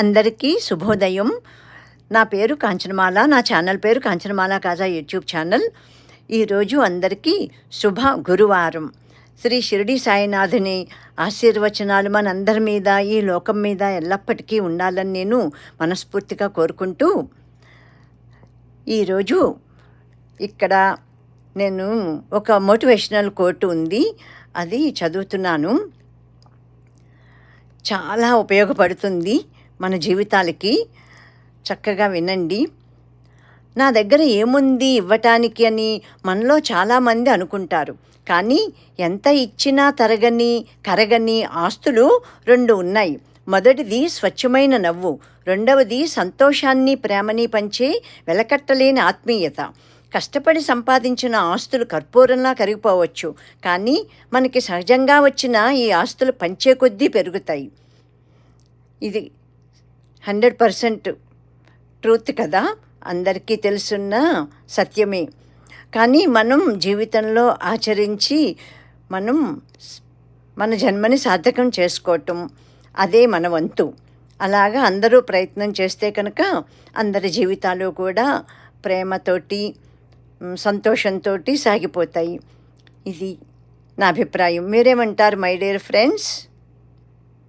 అందరికీ శుభోదయం. నా పేరు కాంచనమాల. నా ఛానల్ పేరు కాంచనమాల కాజా యూట్యూబ్ ఛానల్. ఈరోజు అందరికీ శుభ గురువారం. శ్రీ షిరిడి సాయినాథుని ఆశీర్వచనాలు మనందరి మీద, ఈ లోకం మీద ఎల్లప్పటికీ ఉండాలని నేను మనస్ఫూర్తిగా కోరుకుంటూ, ఈరోజు ఇక్కడ నేను ఒక మోటివేషనల్ కోట్ ఉంది, అది చదువుతున్నాను. చాలా ఉపయోగపడుతుంది మన జీవితాలకి. చక్కగా వినండి. నా దగ్గర ఏముంది ఇవ్వటానికి అని మనలో చాలామంది అనుకుంటారు. కానీ ఎంత ఇచ్చినా కరగని ఆస్తులు 2 ఉన్నాయి. మొదటిది స్వచ్ఛమైన నవ్వు, రెండవది సంతోషాన్ని ప్రేమని పంచే వెలకట్టలేని ఆత్మీయత. కష్టపడి సంపాదించిన ఆస్తులు కర్పూరంలా కరిగిపోవచ్చు, కానీ మనకి సహజంగా వచ్చిన ఈ ఆస్తులు పంచే కొద్దీ పెరుగుతాయి. ఇది 100% ట్రూత్ కదా, అందరికీ తెలుసున్న సత్యమే. కానీ మనం జీవితంలో ఆచరించి మన జన్మని సార్థకం చేసుకోవటం, అదే మన వంతు. అలాగా అందరూ ప్రయత్నం చేస్తే కనుక అందరి జీవితాలు కూడా ప్రేమతోటి సంతోషంతో సాగిపోతాయి. ఇది నా అభిప్రాయం. మీరేమంటారు మై డియర్ ఫ్రెండ్స్?